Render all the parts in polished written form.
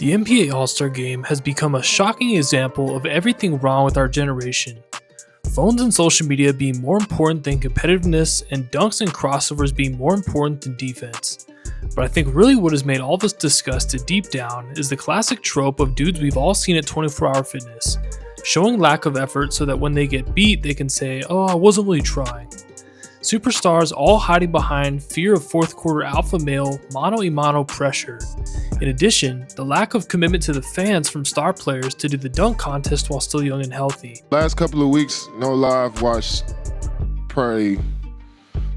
The NBA All-Star Game has become a shocking example of everything wrong with our generation. Phones and social media being more important than competitiveness, and dunks and crossovers being more important than defense. But I think really what has made all this disgusted deep down is the classic trope of dudes we've all seen at 24 Hour Fitness, showing lack of effort so that when they get beat they can say, "Oh, I wasn't really trying." Superstars all hiding behind fear of fourth quarter alpha male mano-a-mano pressure. In addition, the lack of commitment to the fans from star players to do the dunk contest while still young and healthy. Last couple of weeks, no lie, I've watched probably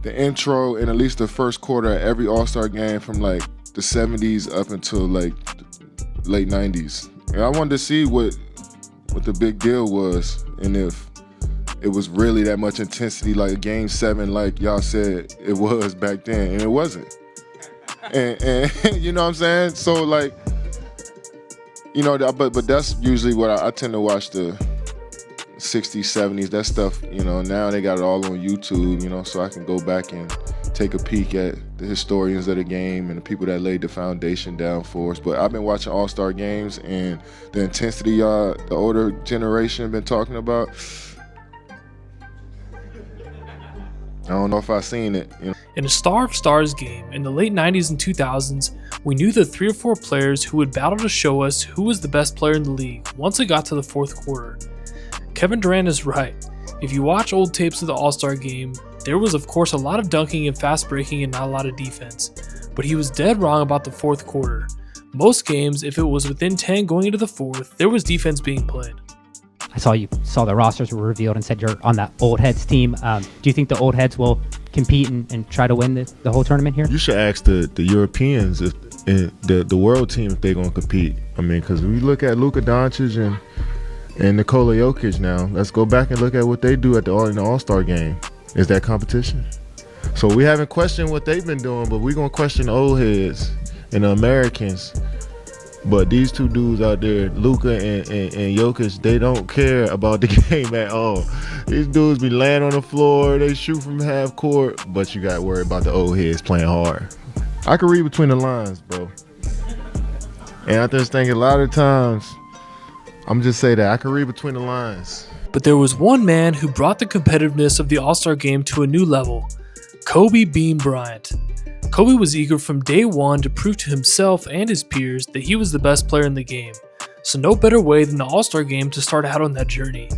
the intro and at least the first quarter of every All-Star game from like the 70s up until like late 90s. And I wanted to see what the big deal was and if it was really that much intensity like Game 7 like y'all said it was back then, and it wasn't. And you know what I'm saying? So like, you know, but that's usually what I tend to watch, the 60s, 70s, that stuff, you know. Now they got it all on YouTube, you know, so I can go back and take a peek at the historians of the game and the people that laid the foundation down for us. But I've been watching All-Star games, and the intensity the older generation been talking about, I don't know if I've seen it. You know? In a Star of Stars game in the late 90s and 2000s, we knew the 3 or 4 players who would battle to show us who was the best player in the league once it got to the fourth quarter. Kevin Durant is right. If you watch old tapes of the All-Star game, there was of course a lot of dunking and fast breaking and not a lot of defense. But he was dead wrong about the fourth quarter. Most games, if it was within 10 going into the fourth, there was defense being played. I saw you saw the rosters were revealed and said you're on that old heads team. Do you think the old heads will compete and try to win the whole tournament here? You should ask the Europeans if the world team if they're going to compete. I mean, because we look at Luka Doncic and Nikola Jokic now. Let's go back and look at what they do in the All-Star game. Is that competition? So we haven't questioned what they've been doing, but we're going to question the old heads and the Americans. But these two dudes out there, Luka and Jokic, they don't care about the game at all. These dudes be laying on the floor, they shoot from half court, but you got to worry about the old heads playing hard. I can read between the lines, bro. And I just think a lot of times, I'm just say that I can read between the lines. But there was one man who brought the competitiveness of the All-Star game to a new level: Kobe Bean Bryant. Kobe was eager from day one to prove to himself and his peers that he was the best player in the game, so no better way than the All-Star game to start out on that journey.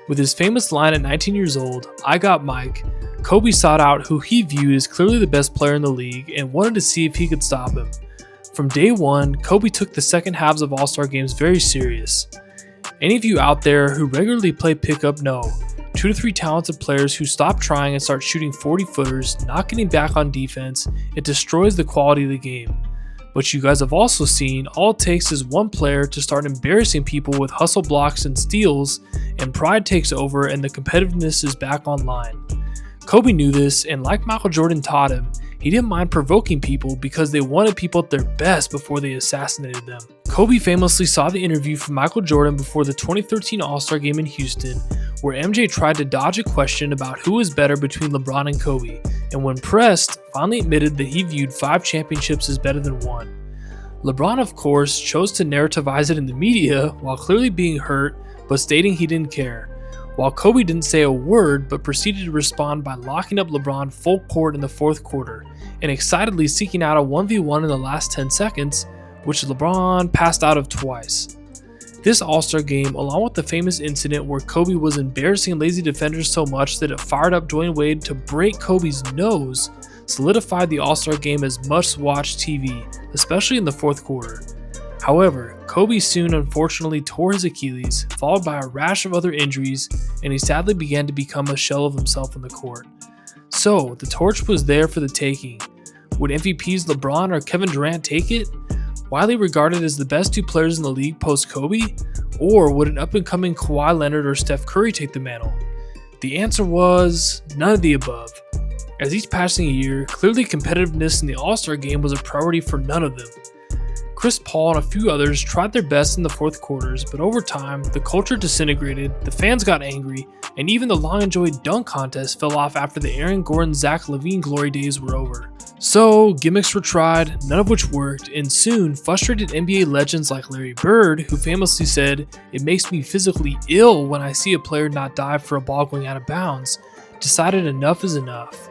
With his famous line at 19 years old, "I got Mike," Kobe sought out who he viewed as clearly the best player in the league and wanted to see if he could stop him. From day one, Kobe took the second halves of All-Star games very serious. Any of you out there who regularly play pickup know, 2 to 3 talented players who stop trying and start shooting 40-footers, not getting back on defense, it destroys the quality of the game. But you guys have also seen all it takes is one player to start embarrassing people with hustle blocks and steals, and pride takes over and the competitiveness is back online. Kobe knew this, and like Michael Jordan taught him, he didn't mind provoking people because they wanted people at their best before they assassinated them. Kobe famously saw the interview from Michael Jordan before the 2013 All-Star game in Houston, where MJ tried to dodge a question about who was better between LeBron and Kobe, and when pressed, finally admitted that he viewed 5 championships as better than 1. LeBron, of course, chose to narrativize it in the media while clearly being hurt, but stating he didn't care, while Kobe didn't say a word but proceeded to respond by locking up LeBron full court in the fourth quarter, and excitedly seeking out a 1v1 in the last 10 seconds, which LeBron passed out of twice. This All-Star game, along with the famous incident where Kobe was embarrassing lazy defenders so much that it fired up Dwayne Wade to break Kobe's nose, solidified the All-Star game as must-watch TV, especially in the fourth quarter. However, Kobe soon unfortunately tore his Achilles, followed by a rash of other injuries, and he sadly began to become a shell of himself on the court. So, the torch was there for the taking. Would MVPs LeBron or Kevin Durant take it? Widely regarded as the best 2 players in the league post-Kobe? Or would an up-and-coming Kawhi Leonard or Steph Curry take the mantle? The answer was none of the above. As each passing year, clearly competitiveness in the All-Star game was a priority for none of them. Chris Paul and a few others tried their best in the fourth quarters, but over time, the culture disintegrated, the fans got angry, and even the long-enjoyed dunk contest fell off after the Aaron Gordon, Zach LaVine glory days were over. So, gimmicks were tried, none of which worked, and soon, frustrated NBA legends like Larry Bird, who famously said, "It makes me physically ill when I see a player not dive for a ball going out of bounds," decided enough is enough.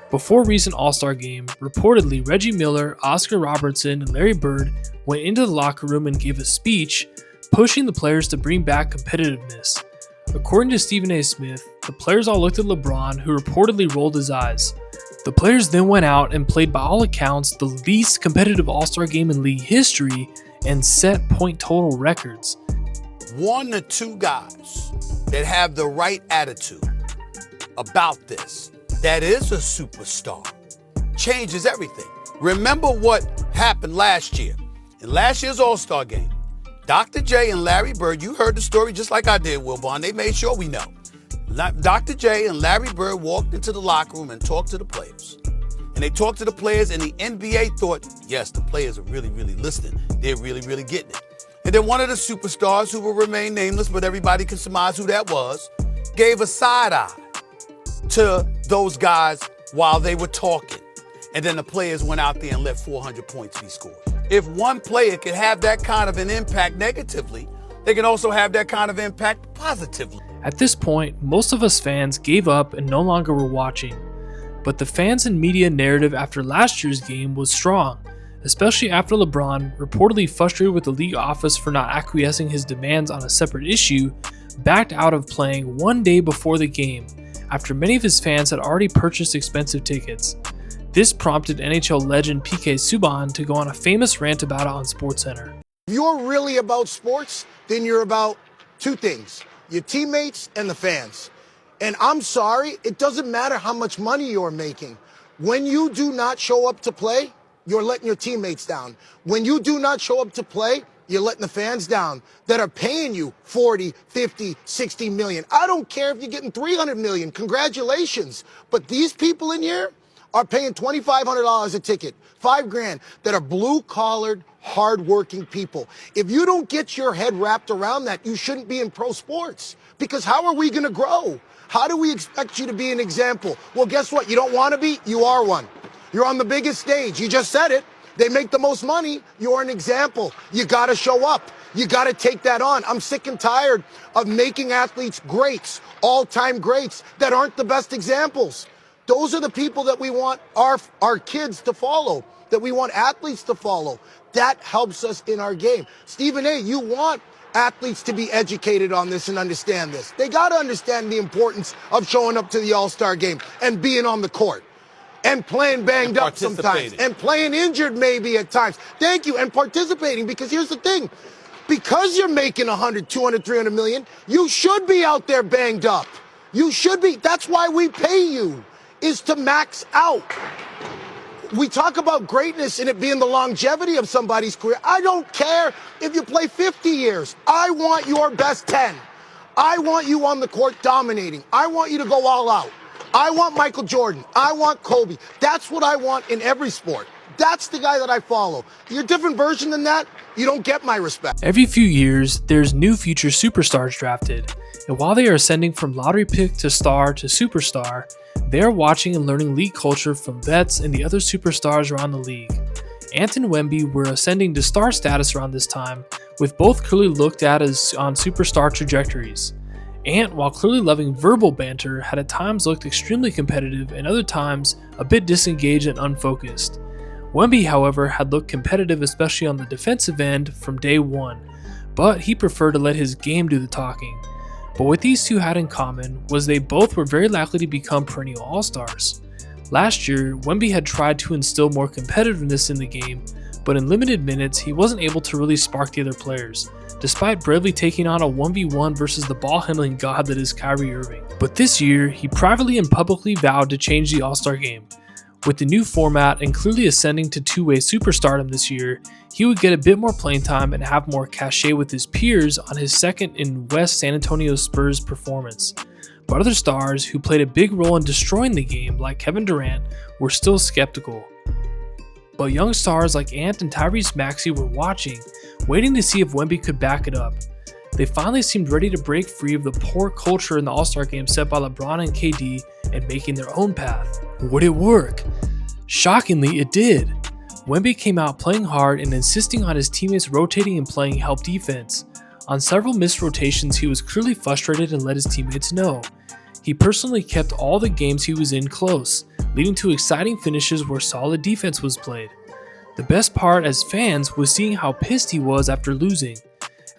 Before recent All-Star game, reportedly Reggie Miller, Oscar Robertson, and Larry Bird went into the locker room and gave a speech, pushing the players to bring back competitiveness. According to Stephen A. Smith, the players all looked at LeBron, who reportedly rolled his eyes. The players then went out and played by all accounts the least competitive All-Star game in league history and set point total records. 1 to 2 guys that have the right attitude about this, that is a superstar, changes everything. Remember what happened last year. In last year's All-Star game, Dr. J and Larry Bird, you heard the story just like I did, Wilbon. They made sure we know. Dr. J and Larry Bird walked into the locker room and talked to the players. And they talked to the players, and the NBA thought, yes, the players are really, really listening. They're really, really getting it. And then one of the superstars, who will remain nameless, but everybody can surmise who that was, gave a side eye to those guys while they were talking. And then the players went out there and let 400 points be scored. If one player could have that kind of an impact negatively, they can also have that kind of impact positively. At this point, most of us fans gave up and no longer were watching. But the fans and media narrative after last year's game was strong, especially after LeBron, reportedly frustrated with the league office for not acquiescing his demands on a separate issue, backed out of playing one day before the game, after many of his fans had already purchased expensive tickets. This prompted NHL legend PK Subban to go on a famous rant about it on SportsCenter. If you're really about sports, then you're about two things: your teammates and the fans. And I'm sorry, it doesn't matter how much money you're making. When you do not show up to play, you're letting your teammates down. When you do not show up to play, you're letting the fans down that are paying you 40, 50, 60 million. I don't care if you're getting 300 million. Congratulations. But these people in here are paying $2,500 a ticket, $5,000, that are blue-collared, hard-working people. If you don't get your head wrapped around that, you shouldn't be in pro sports. Because how are we going to grow? How do we expect you to be an example? Well, guess what? You don't want to be, you are one. You're on the biggest stage. You just said it. They make the most money. You're an example. You got to show up. You got to take that on. I'm sick and tired of making athletes greats, all-time greats, that aren't the best examples. Those are the people that we want our kids to follow, that we want athletes to follow. That helps us in our game. Stephen A., you want athletes to be educated on this and understand this. They got to understand the importance of showing up to the All-Star game and being on the court and playing banged up sometimes and playing injured maybe at times. Thank you. And participating, because here's the thing. Because you're making 100, 200, 300 million, you should be out there banged up. You should be. That's why we pay you, is to max out. We talk about greatness and it being the longevity of somebody's career. I don't care if you play 50 years. I want your best 10. I want you on the court dominating. I want you to go all out. I want Michael Jordan. I want Kobe. That's what I want in every sport. That's the guy that I follow. If you're a different version than that, you don't get my respect. Every few years, there's new future superstars drafted, and while they are ascending from lottery pick to star to superstar, they are watching and learning league culture from vets and the other superstars around the league. Ant and Wemby were ascending to star status around this time, with both clearly looked at as on superstar trajectories. Ant, while clearly loving verbal banter, had at times looked extremely competitive and other times a bit disengaged and unfocused. Wemby, however, had looked competitive, especially on the defensive end, from day one, but he preferred to let his game do the talking. But what these two had in common was they both were very likely to become perennial all-stars. Last year, Wemby had tried to instill more competitiveness in the game, but in limited minutes, he wasn't able to really spark the other players, despite bravely taking on a 1v1 versus the ball-handling god that is Kyrie Irving. But this year, he privately and publicly vowed to change the All-Star game. With the new format and clearly ascending to two-way superstardom this year, he would get a bit more playing time and have more cachet with his peers on his second in West San Antonio Spurs performance. But other stars who played a big role in destroying the game, like Kevin Durant, were still skeptical. But young stars like Ant and Tyrese Maxey were watching, waiting to see if Wemby could back it up. They finally seemed ready to break free of the poor culture in the All-Star game set by LeBron and KD and making their own path. Would it work? Shockingly, it did. Wemby came out playing hard and insisting on his teammates rotating and playing help defense. On several missed rotations, he was clearly frustrated and let his teammates know. He personally kept all the games he was in close, leading to exciting finishes where solid defense was played. The best part as fans was seeing how pissed he was after losing.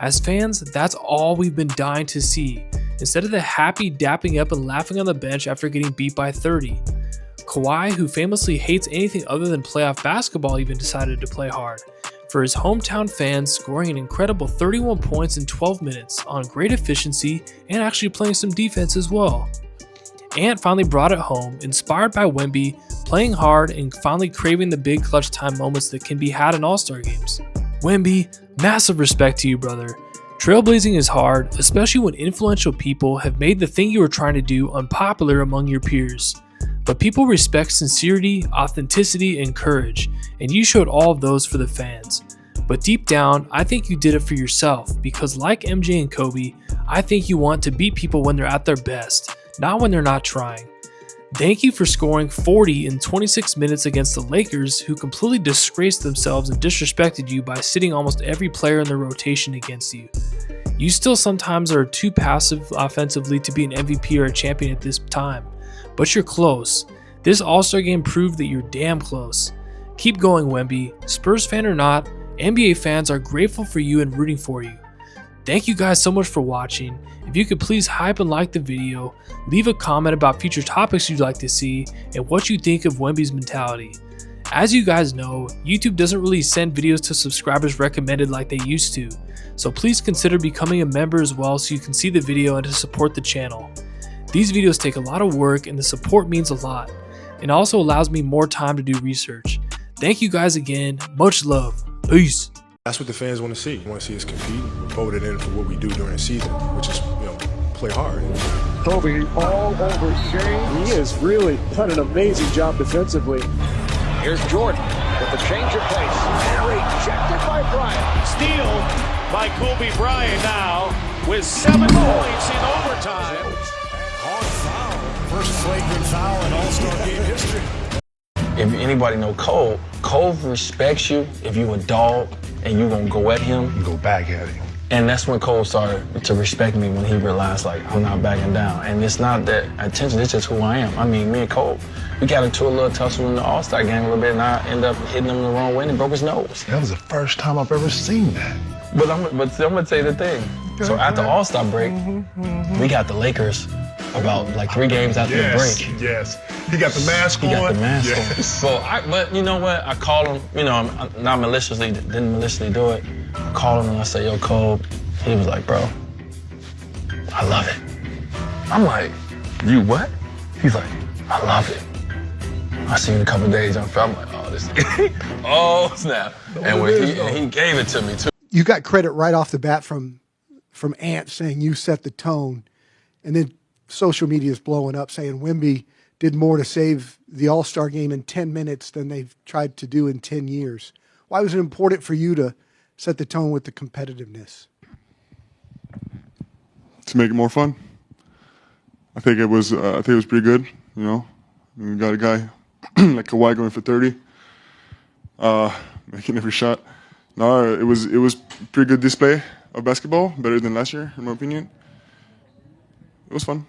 As fans, that's all we've been dying to see, instead of the happy dapping up and laughing on the bench after getting beat by 30. Kawhi, who famously hates anything other than playoff basketball, even decided to play hard, for his hometown fans, scoring an incredible 31 points in 12 minutes on great efficiency and actually playing some defense as well. Ant finally brought it home, inspired by Wemby, playing hard and finally craving the big clutch time moments that can be had in All-Star games. Wemby, massive respect to you, brother. Trailblazing is hard, especially when influential people have made the thing you were trying to do unpopular among your peers. But people respect sincerity, authenticity, and courage, and you showed all of those for the fans. But deep down, I think you did it for yourself, because like MJ and Kobe, I think you want to beat people when they're at their best, not when they're not trying. Thank you for scoring 40 in 26 minutes against the Lakers, who completely disgraced themselves and disrespected you by sitting almost every player in the rotation against you. You still sometimes are too passive offensively to be an MVP or a champion at this time, but you're close. This All-Star game proved that you're damn close. Keep going, Wemby. Spurs fan or not, NBA fans are grateful for you and rooting for you. Thank you guys so much for watching. If you could please hype and like the video, leave a comment about future topics you'd like to see, and what you think of Wemby's mentality. As you guys know, YouTube doesn't really send videos to subscribers recommended like they used to, so please consider becoming a member as well so you can see the video and to support the channel. These videos take a lot of work and the support means a lot, and also allows me more time to do research. Thank you guys again, much love, peace. That's what the fans want to see. They want to see us compete. We're voted in for what we do during the season, which is, play hard. Kobe all over Shane. He has really done an amazing job defensively. Here's Jordan with the change of pace. And rejected by Bryant. Steal by Kobe Bryant now with 7 points in overtime. Hard foul. First flagrant foul in All-Star game history. If anybody know Cole, Cole respects you if you a dog and you gonna go at him. You go back at him. And that's when Cole started to respect me, when he realized, like, I'm not backing down. And it's not that attention, it's just who I am. I mean, me and Cole, we got into a little tussle in the All-Star game a little bit, and I ended up hitting him the wrong way and broke his nose. That was the first time I've ever seen that. But I'm gonna tell you the thing. So after All-Star break, we got the Lakers about like 3 games after the break. Yes. He got the mask on. He got the mask yes. on. But you know what? I called him, I'm not maliciously, didn't maliciously do it. I called him and I said, yo, Cole. He was like, bro, I love it. I'm like, you what? He's like, I love it. I seen it a couple days. I'm like, oh, this oh, snap. And when he gave it to me, too. You got credit right off the bat from Ant saying you set the tone, and then social media is blowing up saying Wemby did more to save the All-Star game in 10 minutes than they've tried to do in 10 years. Why was it important for you to set the tone with the competitiveness? To make it more fun. I think it was pretty good. We got a guy like Kawhi going for 30, making every shot. No, it was pretty good display of basketball, better than last year in my opinion. It was fun.